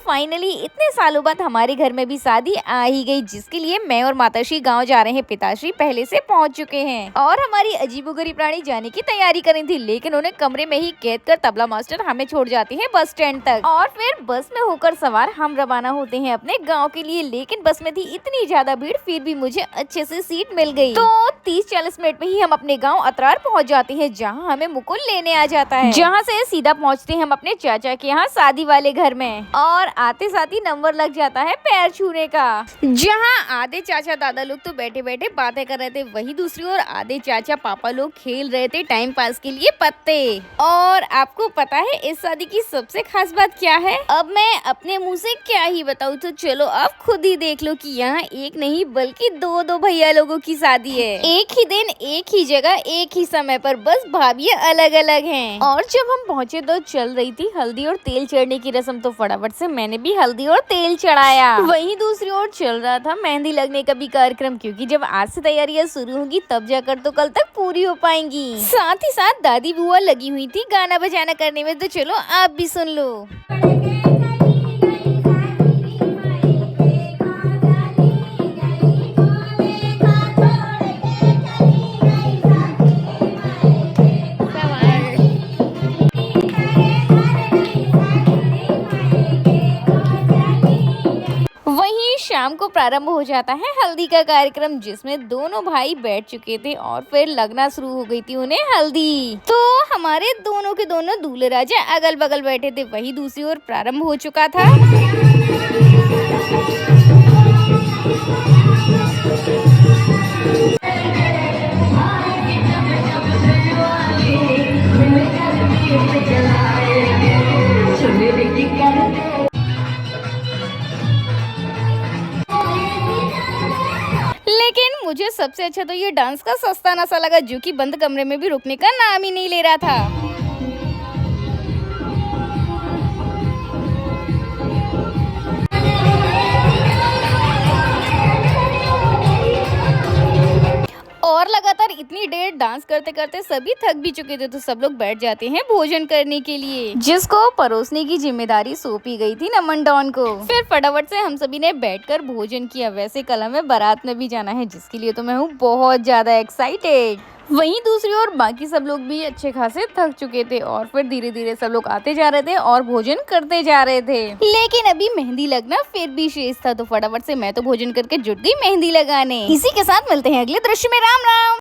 Finally इतने सालों बाद हमारे घर में भी शादी आ ही गई, जिसके लिए मैं और माताश्री गांव जा रहे हैं। पिताश्री पहले से पहुंच चुके हैं और हमारी अजीबोगरीब रानी जाने की तैयारी कर रही थी, लेकिन उन्हें कमरे में ही कैद कर तबला मास्टर हमें छोड़ जाते हैं बस स्टैंड तक। और फिर बस में होकर सवार हम रवाना होते हैं अपने गाँव के लिए। लेकिन बस में थी इतनी ज्यादा भीड़, फिर भी मुझे अच्छे से सीट मिल गई। तो 30-40 मिनट में ही हम अपने गाँव अतरार पहुँच जाते हैं, जहाँ हमें मुकुल लेने आ जाता है। जहाँ से सीधा पहुँचते हैं हम अपने चाचा के यहाँ शादी वाले घर में, और आते साथ ही नंबर लग जाता है पैर छूने का। जहाँ आधे चाचा दादा लोग तो बैठे बैठे बातें कर रहे थे, वही दूसरी ओर आधे चाचा पापा लोग खेल रहे थे टाइम पास के लिए पत्ते। और आपको पता है इस शादी की सबसे खास बात क्या है? अब मैं अपने मुँह से क्या ही बताऊँ, तो चलो आप खुद ही देख लो कि यहाँ एक नहीं बल्कि दो भैया लोगों की शादी है। एक ही दिन, एक ही जगह, एक ही समय पर, बस भाभियाँ अलग अलग हैं। और जब हम पहुँचे तो चल रही थी हल्दी और तेल चढ़ने की रस्म, तो फटाफट से मैंने भी हल्दी और तेल चढ़ाया। वहीं दूसरी ओर चल रहा था मेहंदी लगने का भी कार्यक्रम, क्योंकि जब आज से तैयारियां शुरू होंगी तब जाकर तो कल तक पूरी हो पाएंगी। साथ ही साथ दादी बुआ लगी हुई थी गाना बजाना करने में, तो चलो आप भी सुन लो। वहीं शाम को प्रारंभ हो जाता है हल्दी का कार्यक्रम, जिसमें दोनों भाई बैठ चुके थे और फिर लगना शुरू हो गई थी उन्हें हल्दी। तो हमारे दोनों के दोनों दूल्हे राजा अगल बगल बैठे थे। वहीं दूसरी ओर प्रारंभ हो चुका था। लेकिन मुझे सबसे अच्छा तो ये डांस का सस्ता नशा लगा, जो कि बंद कमरे में भी रुकने का नाम ही नहीं ले रहा था। और लगातार इतनी देर डांस करते करते सभी थक भी चुके थे, तो सब लोग बैठ जाते हैं भोजन करने के लिए, जिसको परोसने की जिम्मेदारी सौंपी गई थी नमन डॉन को। फिर फटाफट से हम सभी ने बैठकर भोजन किया। वैसे कल हमें बारात में भी जाना है, जिसके लिए तो मैं हूँ बहुत ज्यादा एक्साइटेड। वहीं दूसरी ओर बाकी सब लोग भी अच्छे खासे थक चुके थे, और फिर धीरे धीरे सब लोग आते जा रहे थे और भोजन करते जा रहे थे। लेकिन अभी मेहंदी लगना फिर भी शेष था, तो फटाफट से मैं तो भोजन करके जुट गई मेहंदी लगाने। इसी के साथ मिलते हैं अगले दृश्य में। राम राम।